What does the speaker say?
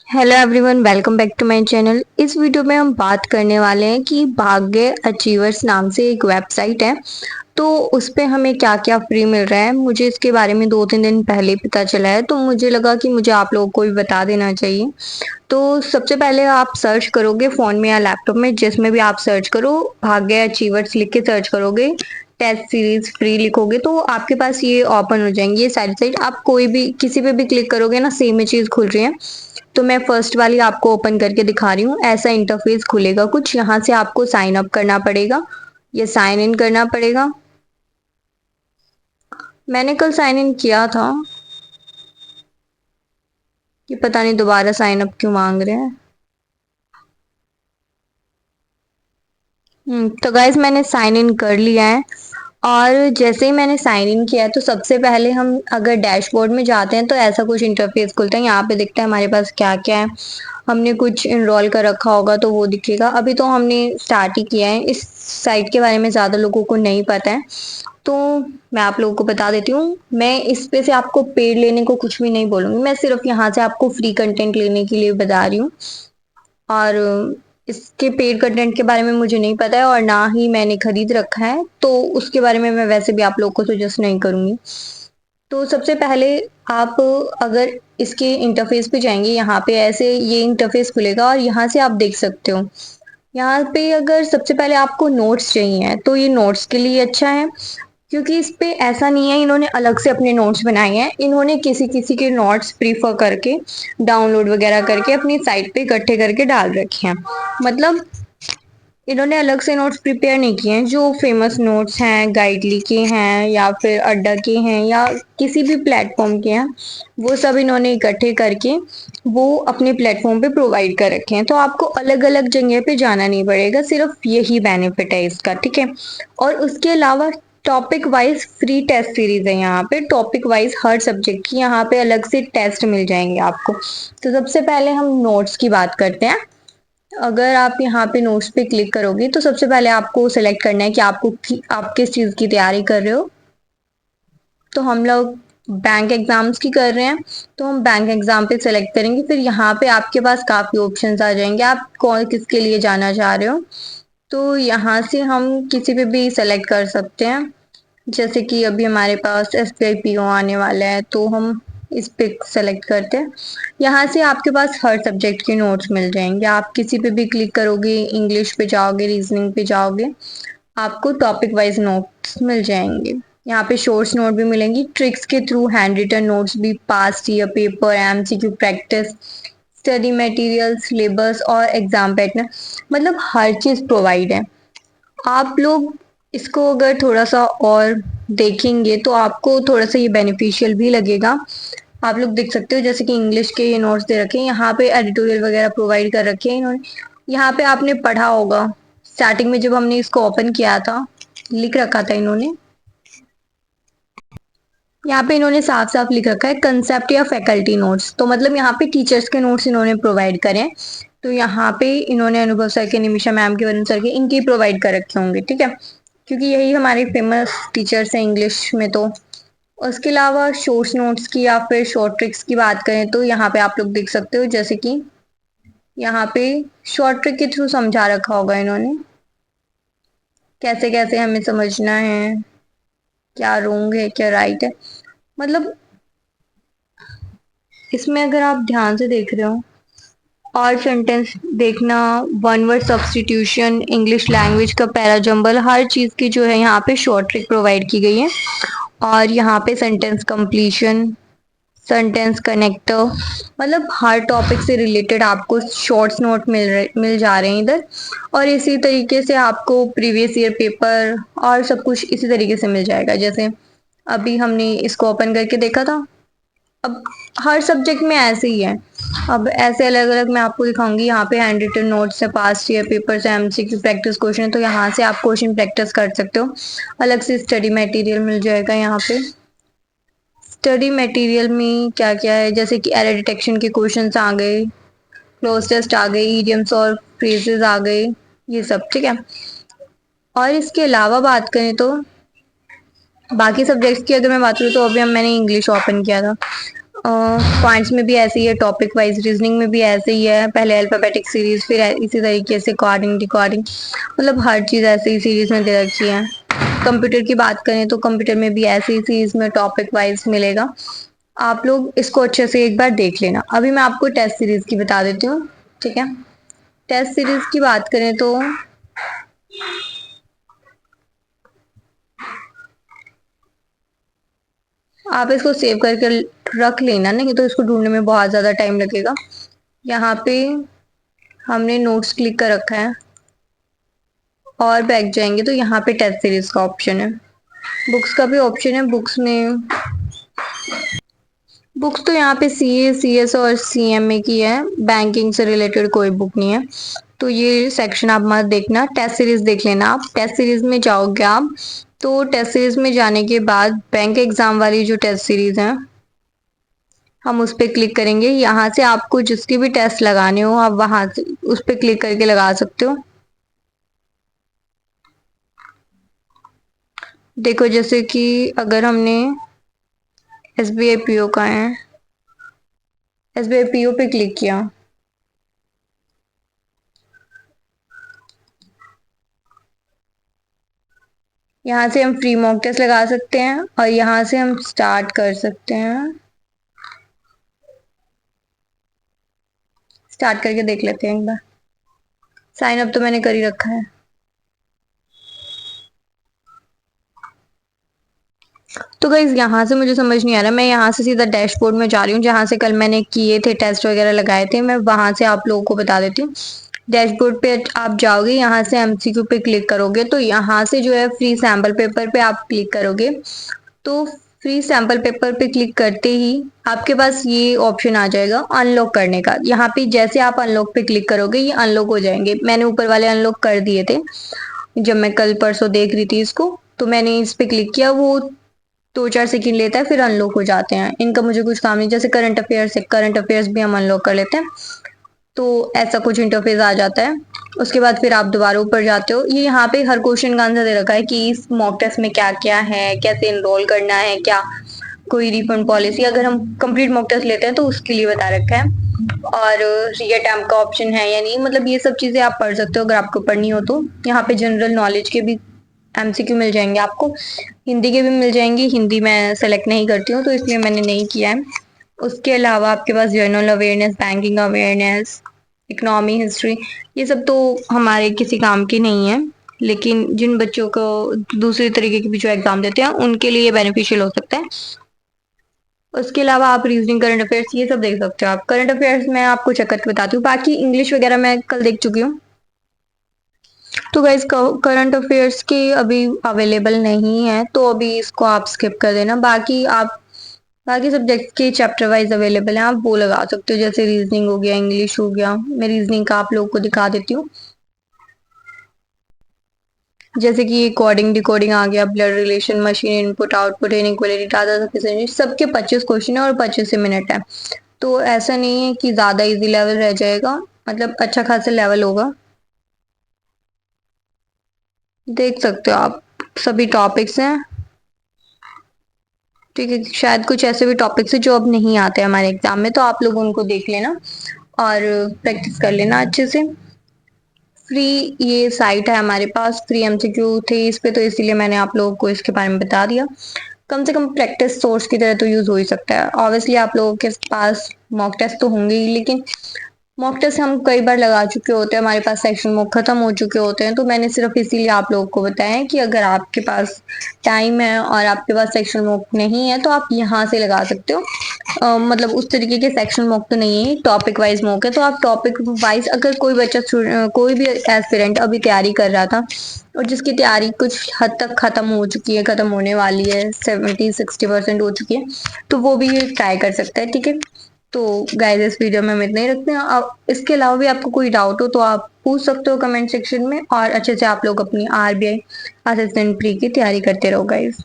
Hello everyone, welcome back to my channel. इस video में हम बात करने वाले हैं कि भाग्य अचीवर्स नाम से एक वेबसाइट है। तो उस पे हमें क्या क्या फ्री मिल रहा है, मुझे इसके बारे में 2-3 दिन पहले पता चला है, तो मुझे लगा कि मुझे आप लोगों को भी बता देना चाहिए। तो सबसे पहले आप सर्च करोगे फ़ोन में या लैपटॉप में, जिसमें भी आप सर्च करो, भाग्य अचीवर्स लिख के सर्च करोगे, टेस्ट सीरीज फ्री लिखोगे तो आपके पास ये ओपन हो जाएंगे ये सारी साइट। आप कोई भी किसी पे भी क्लिक करोगे ना, सेम ही चीज़ खुल रही है। तो मैं फर्स्ट वाली आपको ओपन करके दिखा रही हूँ। ऐसा इंटरफेस खुलेगा कुछ, यहाँ से आपको साइन अप करना पड़ेगा या साइन इन करना पड़ेगा। मैंने कल साइन इन किया था, ये पता नहीं दोबारा साइन अप क्यों मांग रहे हैं। तो गाइज मैंने साइन इन कर लिया है। और जैसे ही मैंने साइन इन किया है तो सबसे पहले हम अगर डैशबोर्ड में जाते हैं तो ऐसा कुछ इंटरफेस खुलता है। यहाँ पे दिखता है हमारे पास क्या क्या है। हमने कुछ इनरोल कर रखा होगा तो वो दिखेगा। अभी तो हमने स्टार्ट ही किया है, इस साइट के बारे में ज़्यादा लोगों को नहीं पता है, तो मैं आप लोगों को बता देती हूँ। मैं इस पे से आपको पेड लेने को कुछ भी नहीं बोलूँगी, मैं सिर्फ यहाँ से आपको फ्री कंटेंट लेने के लिए बता रही हूँ। और इसके पेड कंटेंट के बारे में मुझे नहीं पता है और ना ही मैंने खरीद रखा है, तो उसके बारे में मैं वैसे भी आप लोगों को सजेस्ट नहीं करूँगी। तो सबसे पहले आप अगर इसके इंटरफेस पे जाएंगे, यहाँ पे ऐसे ये इंटरफेस खुलेगा और यहाँ से आप देख सकते हो। यहाँ पे अगर सबसे पहले आपको नोट्स चाहिए तो ये नोट्स के लिए अच्छा है, क्योंकि इस पे ऐसा नहीं है इन्होंने अलग से अपने नोट्स बनाए हैं। इन्होंने किसी किसी के नोट्स प्रीफर करके डाउनलोड वगैरह करके अपनी साइट पे इकट्ठे करके डाल रखे हैं। मतलब इन्होंने अलग से नोट्स प्रिपेयर नहीं किए हैं। जो फेमस नोट्स हैं, गाइडली के हैं या फिर अड्डा के हैं या किसी भी प्लेटफॉर्म के हैं, वो सब इन्होंने इकट्ठे करके वो अपने प्लेटफॉर्म पे प्रोवाइड कर रखे हैं। तो आपको अलग अलग जगह पे जाना नहीं पड़ेगा, सिर्फ यही बेनिफिट है इसका, ठीक है। और उसके अलावा topic wise free test series है। यहाँ पे टॉपिक वाइज हर सब्जेक्ट की यहाँ पे अलग से टेस्ट मिल जाएंगे आपको। तो सबसे पहले हम नोट्स की बात करते हैं। अगर आप यहाँ पे नोट्स पे क्लिक करोगे तो सबसे पहले आपको सेलेक्ट करना है कि आप किस चीज़ की तैयारी कर रहे हो। तो हम लोग बैंक एग्जाम्स की कर रहे हैं, तो हम बैंक एग्जाम पे सेलेक्ट करेंगे। फिर यहाँ पे आपके पास काफ़ी ऑप्शंस आ जाएंगे, आप कौन किसके लिए जाना चाह रहे हो। तो यहाँ से हम किसी पे भी सेलेक्ट कर सकते हैं। जैसे कि अभी हमारे पास SBI PO आने वाला है, तो हम इस पे सेलेक्ट करते हैं। यहाँ से आपके पास हर सब्जेक्ट के नोट्स मिल जाएंगे। आप किसी पे भी क्लिक करोगे, इंग्लिश पे जाओगे, रीजनिंग पे जाओगे, आपको टॉपिक वाइज नोट्स मिल जाएंगे। यहाँ पे शॉर्ट्स नोट भी मिलेंगी, ट्रिक्स के थ्रू हैंड रिटन नोट्स भी, past year paper, MCQ practice, study material, syllabus और एग्जाम पैटर्न, मतलब हर चीज़ प्रोवाइड है। आप लोग इसको अगर थोड़ा सा और देखेंगे तो आपको थोड़ा सा ये बेनिफिशियल भी लगेगा। आप लोग देख सकते हो जैसे कि इंग्लिश के ये नोट्स दे रखे हैं, यहाँ पे एडिटोरियल वगैरह प्रोवाइड कर रखे हैं इन्होंने। यहाँ पे आपने पढ़ा होगा, स्टार्टिंग में जब हमने इसको ओपन किया था लिख रखा था इन्होंने, यहाँ पे इन्होंने साफ साफ लिख रखा है कंसेप्ट या फैकल्टी नोट्स। तो मतलब यहाँ पे टीचर्स के नोट्स इन्होंने प्रोवाइड करे हैं। तो यहाँ पे इन्होंने अनुभव सर के, निमिषा मैम के, वरुण सर के, इनके प्रोवाइड कर रखे होंगे, ठीक है, क्योंकि यही हमारे फेमस टीचर्स हैं इंग्लिश में। तो उसके अलावा शॉर्ट्स नोट्स की या फिर शॉर्ट ट्रिक्स की बात करें तो यहाँ पे आप लोग देख सकते हो, जैसे कि यहाँ पे शॉर्ट ट्रिक के थ्रू समझा रखा होगा इन्होंने, कैसे कैसे हमें समझना है, क्या रॉन्ग है क्या राइट है। मतलब इसमें अगर आप ध्यान से देख रहे हो, और सेंटेंस देखना, one word substitution, English language का पैरा जंबल, हर चीज़ की जो है यहाँ पे शॉर्ट ट्रिक प्रोवाइड की गई है। और यहाँ पे सेंटेंस कंप्लीशन, सेंटेंस कनेक्टर, मतलब हर टॉपिक से रिलेटेड आपको शॉर्ट्स नोट मिल जा रहे हैं इधर। और इसी तरीके से आपको प्रीवियस ईयर पेपर और सब कुछ इसी तरीके से मिल जाएगा। जैसे अभी हमने इसको ओपन करके देखा था, अब हर सब्जेक्ट में ऐसे ही है। अब ऐसे अलग अलग मैं आपको दिखाऊंगी। यहाँ पे हैंड रिटन नोट्स है, पास्ट ईयर पेपर्स है, MCQ प्रैक्टिस क्वेश्चन है, तो यहाँ से आप क्वेश्चन प्रैक्टिस कर सकते हो। अलग से स्टडी मटेरियल मिल जाएगा यहाँ पे। स्टडी मटेरियल में क्या क्या है, जैसे कि एरर डिटेक्शन के क्वेश्चंस आ गए, क्लोज टेस्ट आ गए, इडियम्स और फ्रेजेस आ गए, ये सब, ठीक है। और इसके अलावा बात करें तो बाकी सब्जेक्ट्स की अगर मैं बात करूँ तो अभी मैंने इंग्लिश ओपन किया था। पॉइंट्स में भी ऐसे ही है, टॉपिक वाइज रीजनिंग में भी ऐसे ही है, पहले अल्फाबेटिक सीरीज फिर इसी तरीके से कोडिंग डिकोडिंग, मतलब हर चीज ऐसे ही सीरीज में दे रखी है। कंप्यूटर की बात करें तो कंप्यूटर में भी ऐसे ही सीरीज में टॉपिक वाइज मिलेगा। आप लोग इसको अच्छे से एक बार देख लेना। अभी मैं आपको टेस्ट सीरीज की बता देती हूँ, ठीक है। टेस्ट सीरीज की बात करें तो आप इसको सेव करके रख लेना, नहीं तो इसको ढूंढने में बहुत ज़्यादा टाइम लगेगा। यहाँ पे हमने नोट्स क्लिक कर रखा है और बैक जाएंगे तो यहाँ पे टेस्ट सीरीज का ऑप्शन है, बुक्स का भी ऑप्शन है। बुक्स तो यहाँ पे सीए सीएस और सीएमए की है, बैंकिंग से रिलेटेड कोई बुक नहीं है, तो ये सेक्शन आप मत देखना। टेस्ट सीरीज देख लेना। आप टेस्ट सीरीज में जाओगे आप, तो टेस्ट सीरीज में जाने के बाद बैंक एग्जाम वाली जो टेस्ट सीरीज है हम उस पर क्लिक करेंगे। यहाँ से आपको जिसके भी टेस्ट लगाने हो आप वहां से उस पर क्लिक करके लगा सकते हो। देखो जैसे कि अगर हमने एसबीआई पीओ का है, एसबीआई पीओ पे क्लिक किया, यहाँ से हम फ्री मॉक टेस्ट लगा सकते हैं और यहाँ से हम स्टार्ट कर सकते हैं। स्टार्ट करके देख लेते हैं एक बार। साइन अप तो मैंने कर ही रखा है। तो गाइज यहाँ से मुझे समझ नहीं आ रहा, मैं यहाँ से सीधा डैशबोर्ड में जा रही हूँ जहाँ से कल मैंने किए थे टेस्ट वगैरह लगाए थे, मैं वहां से आप लोगों को बता देती हूँ। डैशबोर्ड पे आप जाओगे, यहाँ से एमसीक्यू पे क्लिक करोगे तो यहाँ से जो है फ्री सैम्पल पेपर पे आप क्लिक करोगे, तो फ्री सैम्पल पेपर पे क्लिक करते ही आपके पास ये ऑप्शन आ जाएगा अनलॉक करने का। यहाँ पे जैसे आप अनलॉक पे क्लिक करोगे ये अनलॉक हो जाएंगे। मैंने ऊपर वाले अनलॉक कर दिए थे जब मैं कल परसों देख रही थी इसको, तो मैंने इस पे क्लिक किया, वो 2-4 सेकंड लेता है फिर अनलॉक हो जाते हैं। इनका मुझे कुछ काम नहीं, जैसे करंट अफेयर्स है, करंट अफेयर्स भी हम अनलॉक कर लेते हैं, तो ऐसा कुछ इंटरफेस आ जाता है। उसके बाद फिर आप दोबारा ऊपर जाते हो, ये यहाँ पे हर क्वेश्चन का आंसर दे रखा है कि इस मॉक टेस्ट में क्या क्या है, कैसे इनरोल करना है, क्या कोई रिफंड पॉलिसी, अगर हम कंप्लीट मॉक टेस्ट लेते हैं तो उसके लिए बता रखा है। और री अटेम्प्ट का ऑप्शन है या नहीं, मतलब ये सब चीजें आप पढ़ सकते हो अगर आपको पढ़नी हो तो। यहाँ पे जनरल नॉलेज के भी एमसीक्यू मिल जाएंगे आपको, हिंदी के भी मिल जाएंगे। हिंदी मैं सेलेक्ट नहीं करती हूँ तो इसलिए मैंने नहीं किया है। उसके अलावा आपके पास general awareness, banking awareness, economy, history, ये सब तो हमारे किसी काम की नहीं है, लेकिन जिन बच्चों को दूसरी तरीके के भी जो एग्जाम देते हैं उनके लिए बेनिफिशियल हो सकता है। उसके अलावा आप रीजनिंग, करंट अफेयर्स ये सब देख सकते हो। आप करंट अफेयर्स मैं आपको चेक करके बताती हूँ, बाकी इंग्लिश वगैरह मैं कल देख चुकी हूँ। तो गाइज करंट अफेयर्स के अभी अवेलेबल नहीं है तो अभी इसको आप स्किप कर देना। बाकी सब्जेक्ट के चैप्टर वाइज अवेलेबल हैं, आप वो लगा सकते हो, जैसे रीजनिंग हो गया, इंग्लिश हो गया। मैं रीजनिंग का आप लोगों को दिखा देती हूँ, जैसे कि कोडिंग डिकोडिंग आ गया, blood relation, machine input output, inequality, data sufficiency, सबके 25 क्वेश्चन है और 25 मिनट है, तो ऐसा नहीं है कि ज्यादा इजी लेवल रह जाएगा, मतलब अच्छा खासा लेवल होगा। देख सकते हो आप, सभी टॉपिक्स हैं, ठीक है। शायद कुछ ऐसे भी टॉपिक्स है जो अब नहीं आते हमारे एग्जाम में, तो आप लोग उनको देख लेना और प्रैक्टिस कर लेना अच्छे से। फ्री ये साइट है हमारे पास, फ्री एमसीक्यू थे इस पे, तो इसीलिए मैंने आप लोगों को इसके बारे में बता दिया। कम से कम प्रैक्टिस सोर्स की तरह तो यूज हो ही सकता है। ऑब्वियसली आप लोगों के पास मॉक टेस्ट तो होंगे ही, लेकिन मॉक टेस्ट हम कई बार लगा चुके होते हैं, हमारे पास सेक्शन मॉक खत्म हो चुके होते हैं, तो मैंने सिर्फ इसीलिए आप लोगों को बताया है कि अगर आपके पास टाइम है और आपके पास सेक्शन मॉक नहीं है तो आप यहाँ से लगा सकते हो। मतलब उस तरीके के सेक्शन मॉक तो नहीं है, टॉपिक वाइज मॉक है, तो आप टॉपिक वाइज अगर कोई बच्चा कोई भी एस्पिरेंट अभी तैयारी कर रहा था और जिसकी तैयारी कुछ हद तक खत्म हो चुकी है, खत्म होने वाली है, 70-60% हो चुकी है, तो वो भी ट्राई कर सकता है, ठीक है। तो गाइस इस वीडियो में हम इतना ही रखते हैं। अब इसके अलावा भी आपको कोई डाउट हो तो आप पूछ सकते हो कमेंट सेक्शन में, और अच्छे से आप लोग अपनी आरबीआई असिस्टेंट प्री की तैयारी करते रहो गाइस।